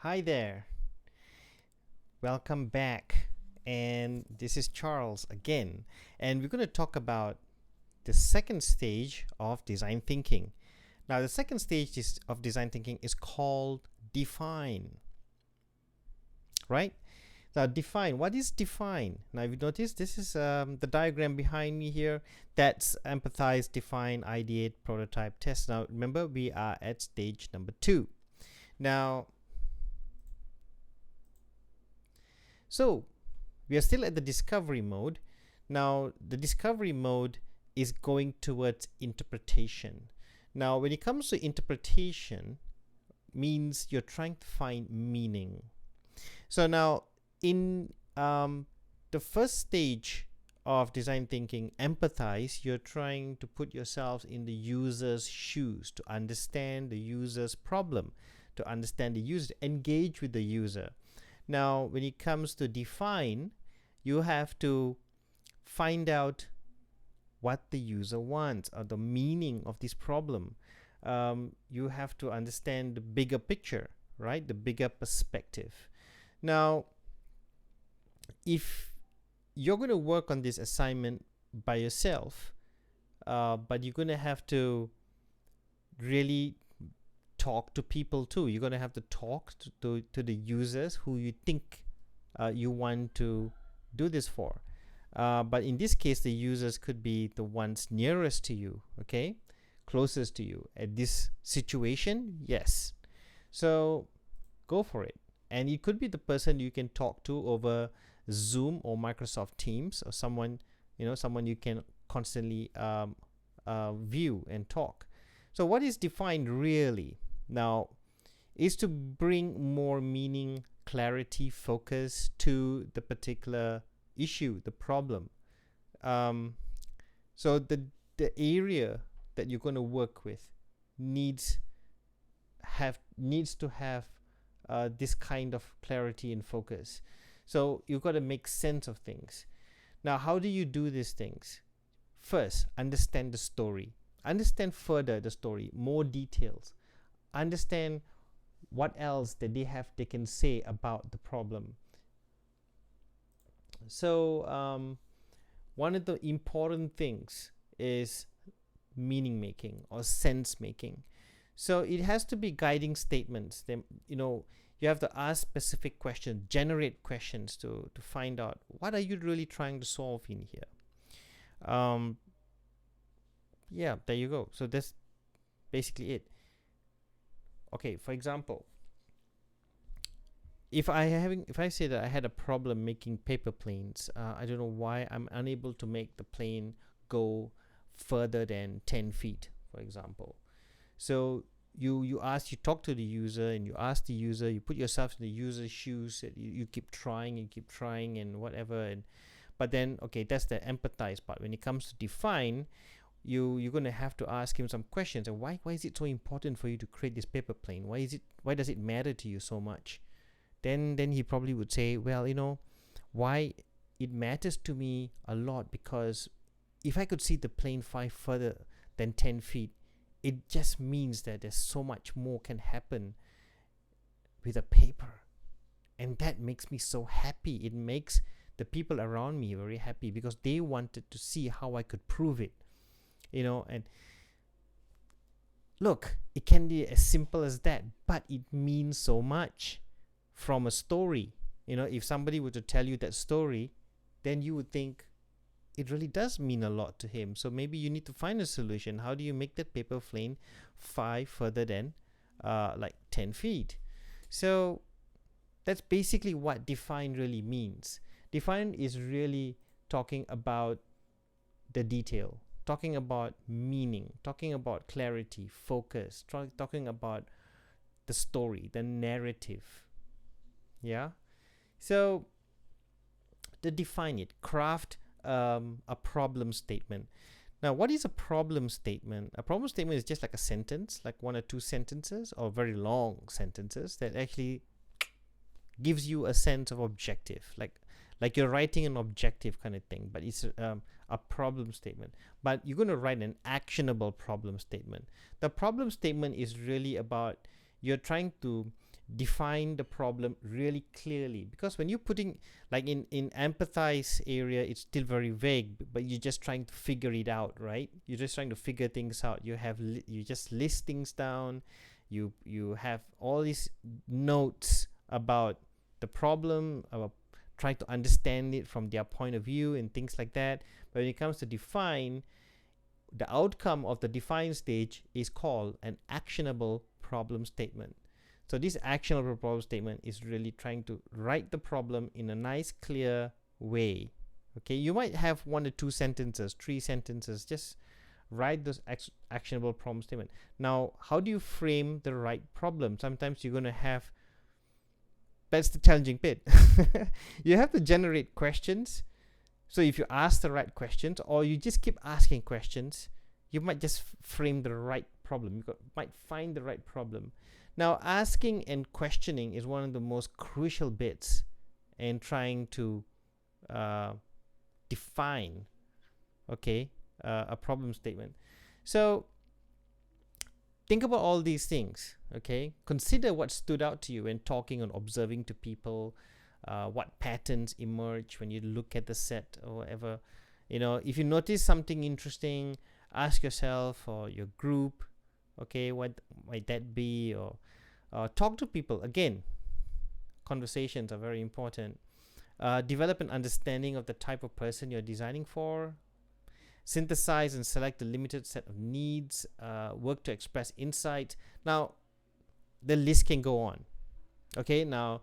Hi there, welcome back. And this is Charles again. And we're going to talk about the second stage of design thinking. Now, the second stage of design thinking is called define, right? Now, define. What is define? Now, if you notice, this is the diagram behind me here. That's empathize, define, ideate, prototype, test. Now, remember, we are at stage number 2. Now, so we are still at the discovery mode. Now, the discovery mode is going towards interpretation. Now, when it comes to interpretation, means you're trying to find meaning. So now, in the first stage of design thinking, empathize, you're trying to put yourself in the user's shoes, to understand the user's problem, to understand the user, engage with the user. Now, when it comes to define, you have to find out what the user wants or the meaning of this problem. You have to understand the bigger picture, right? The bigger perspective. Now, if you're going to work on this assignment by yourself, but you're going to have to really talk to people too. You're going to have to talk to the users who you think you want to do this for. But in this case, the users could be the ones nearest to you, okay? Closest to you. At this situation, yes. So go for it. And it could be the person you can talk to over Zoom or Microsoft Teams, or someone you can constantly view and talk. So what is defined really now is to bring more meaning, clarity, focus to the particular issue, the problem. So the area that you're going to work with needs to have this kind of clarity and focus. So you've got to make sense of things. Now, how do you do these things? First, understand the story. Understand further the story, more details. Understand what else that they can say about the problem. So one of the important things is meaning making or sense making. So it has to be guiding statements. You have to ask specific questions, generate questions to find out what are you really trying to solve in here. Yeah, there you go. So that's basically it. Okay, for example, if I say that I had a problem making paper planes, I don't know why I'm unable to make the plane go further than 10 feet, for example. So you talk to the user, and you ask the user, you put yourself in the user's shoes, you keep trying and whatever, but then, okay, that's the empathize part. When it comes to define, you're going to have to ask him some questions. And why is it so important for you to create this paper plane? Why does it matter to you so much? Then he probably would say, well, why it matters to me a lot, because if I could see the plane fly further than 10 feet, it just means that there's so much more can happen with a paper. And that makes me so happy. It makes the people around me very happy, because they wanted to see how I could prove it. And look, it can be as simple as that, but it means so much from a story. If somebody were to tell you that story, then you would think it really does mean a lot to him. So maybe you need to find a solution. How do you make that paper plane fly further than like 10 feet? So that's basically what define really means. Define is really talking about the detail, talking about meaning, talking about clarity, focus, talking about the story, the narrative. Yeah. So to define it, craft a problem statement. Now, what is a problem statement? A problem statement is just like a sentence, like 1 or 2 sentences, or very long sentences that actually gives you a sense of objective, like you're writing an objective kind of thing, but it's a problem statement. But you're going to write an actionable problem statement. The problem statement is really about, you're trying to define the problem really clearly, because when you're putting, like in empathize area, it's still very vague, but you're just trying to figure it out, right? You're just trying to figure things out. You just list things down. You have all these notes about the problem, about trying to understand it from their point of view and things like that. But when it comes to define, the outcome of the define stage is called an actionable problem statement. So this actionable problem statement is really trying to write the problem in a nice, clear way. Okay, you might have 1 or 2 sentences, 3 sentences. Just write those actionable problem statement. Now, how do you frame the right problem? Sometimes you're going to have, that's the challenging bit. You have to generate questions. So if you ask the right questions, or you just keep asking questions, you might just frame the right problem. You might find the right problem. Now, asking and questioning is one of the most crucial bits in trying to define, okay, a problem statement. So think about all these things, okay? Consider what stood out to you when talking and observing to people. What patterns emerge when you look at the set or whatever. You know, if you notice something interesting, ask yourself or your group, okay, what might that be? Or talk to people. Again, conversations are very important. Develop an understanding of the type of person you're designing for. Synthesize and select a limited set of needs. Work to express insight. Now, the list can go on. Okay, now,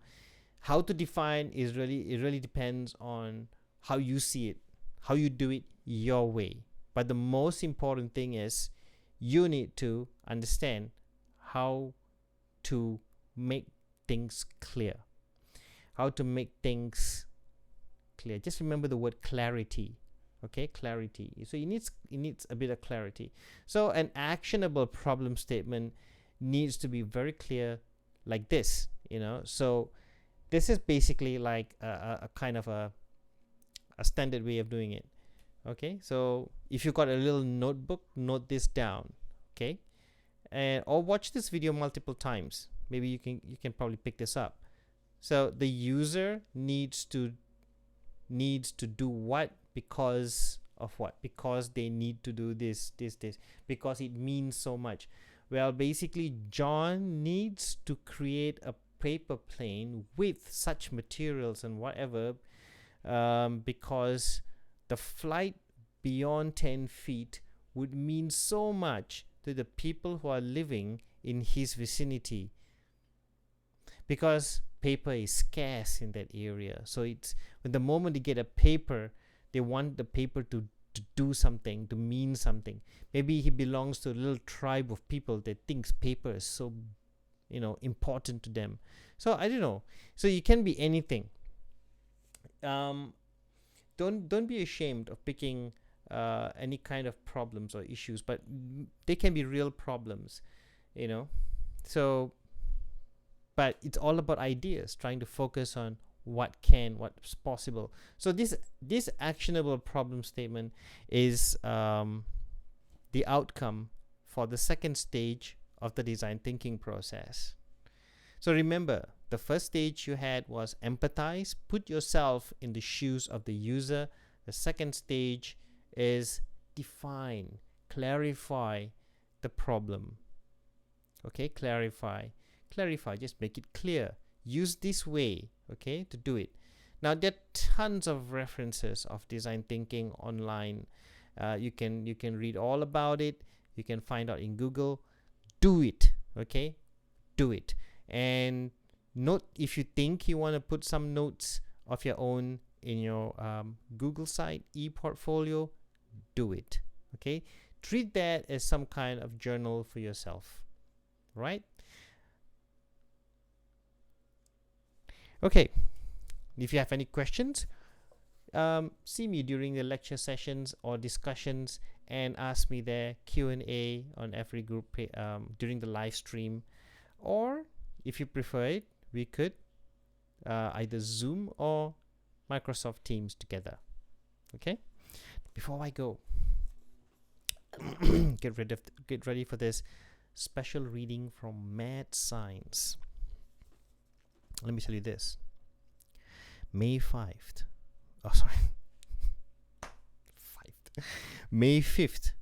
how to define is it really depends on how you see it, how you do it your way. But the most important thing is you need to understand how to make things clear. How to make things clear. Just remember the word clarity. Okay, clarity. So it needs a bit of clarity. So an actionable problem statement needs to be very clear, like this, you know. So this is basically like a kind of a standard way of doing it. Okay, so if you got a little notebook, note this down. Okay, and or watch this video multiple times. Maybe you can probably pick this up. So the user needs to do what, because of what? Because they need to do this, because it means so much. Well, basically, John needs to create a paper plane with such materials and whatever, because the flight beyond 10 feet would mean so much to the people who are living in his vicinity, because paper is scarce in that area. So it's when the moment they get a paper, they want the paper to do something, to mean something. Maybe he belongs to a little tribe of people that thinks paper is so, important to them. So I don't know. So you can be anything. Don't be ashamed of picking any kind of problems or issues, but they can be real problems, So, but it's all about ideas, trying to focus on what's possible. So this actionable problem statement is the outcome for the second stage of the design thinking process. So remember, the first stage you had was empathize, put yourself in the shoes of the user. The second stage is define, clarify the problem. Okay, clarify, just make it clear. Use this way, okay, to do it. Now there are tons of references of design thinking online. You can read all about it. You can find out in Google. Do it, okay? Do it. And note, if you think you want to put some notes of your own in your Google site, e-portfolio, do it, okay? Treat that as some kind of journal for yourself, right? Okay, if you have any questions, see me during the lecture sessions or discussions and ask me there, Q&A on every group during the live stream. Or if you prefer it, we could either Zoom or Microsoft Teams together. Okay, before I go, get ready for this special reading from Mad Science. let me tell you this. May 5th. Oh, sorry. 5th. May 5th,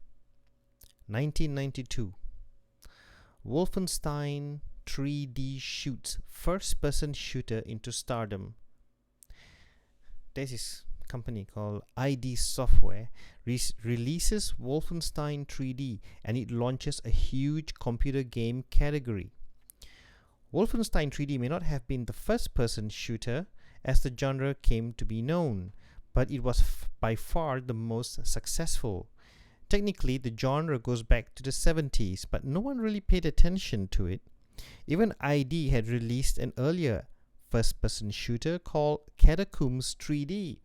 1992. Wolfenstein 3D shoots first-person shooter into stardom. There's this company called ID Software releases Wolfenstein 3D, and it launches a huge computer game category. Wolfenstein 3D may not have been the first-person shooter as the genre came to be known, but it was by far the most successful. Technically, the genre goes back to the 70s, but no one really paid attention to it. Even ID had released an earlier first-person shooter called Catacombs 3D,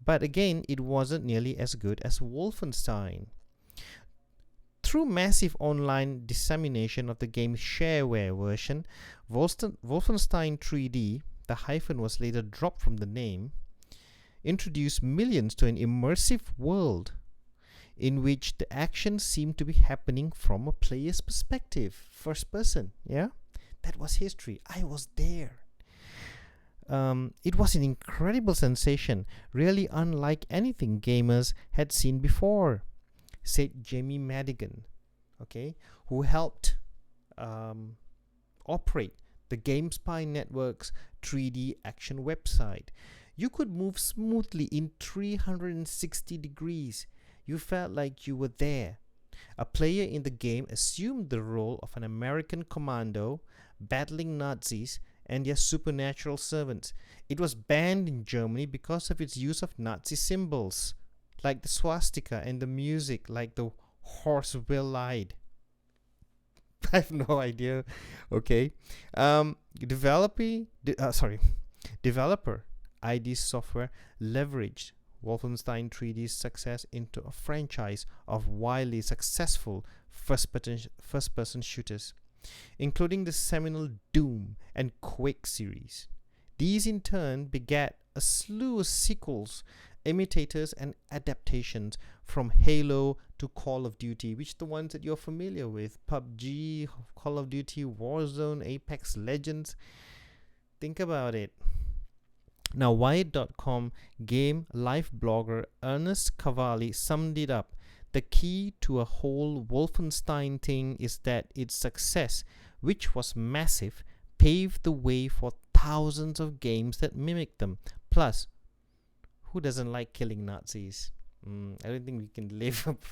but again, it wasn't nearly as good as Wolfenstein. Through massive online dissemination of the game's shareware version, Wolfenstein 3D, the hyphen was later dropped from the name, introduced millions to an immersive world in which the action seemed to be happening from a player's perspective, first person. Yeah, that was history. I was there. It was an incredible sensation, really unlike anything gamers had seen before, said Jamie Madigan, who helped operate the GameSpy Network's 3D action website. You could move smoothly in 360 degrees. You felt like you were there. A player in the game assumed the role of an American commando battling Nazis and their supernatural servants. It was banned in Germany because of its use of Nazi symbols, like the swastika, and the music, like the horse will lied. I have no idea. Developer ID Software leveraged Wolfenstein 3D's success into a franchise of wildly successful first-person shooters, including the seminal Doom and Quake series. These in turn begat a slew of sequels, imitators, and adaptations from Halo to Call of Duty, which are the ones that you're familiar with: PUBG, Call of Duty, Warzone, Apex Legends. Think about it. Now, Wired.com game life blogger Ernest Cavalli summed it up. The key to a whole Wolfenstein thing is that its success, which was massive, paved the way for thousands of games that mimicked them. Plus, who doesn't like killing Nazis? I don't think we can live up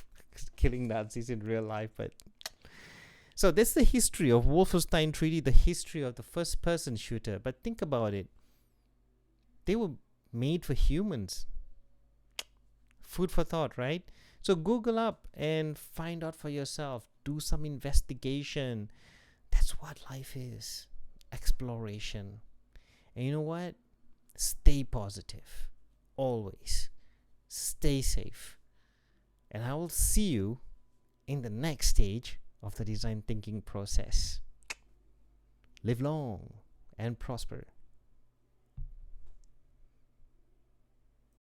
killing Nazis in real life, but... So that's the history of Wolfenstein 3D, the history of the first-person shooter. But think about it. They were made for humans. Food for thought, right? So Google up and find out for yourself. Do some investigation. That's what life is. Exploration. And you know what? Stay positive. Always. Stay safe. And I will see you in the next stage of the design thinking process. Live long and prosper.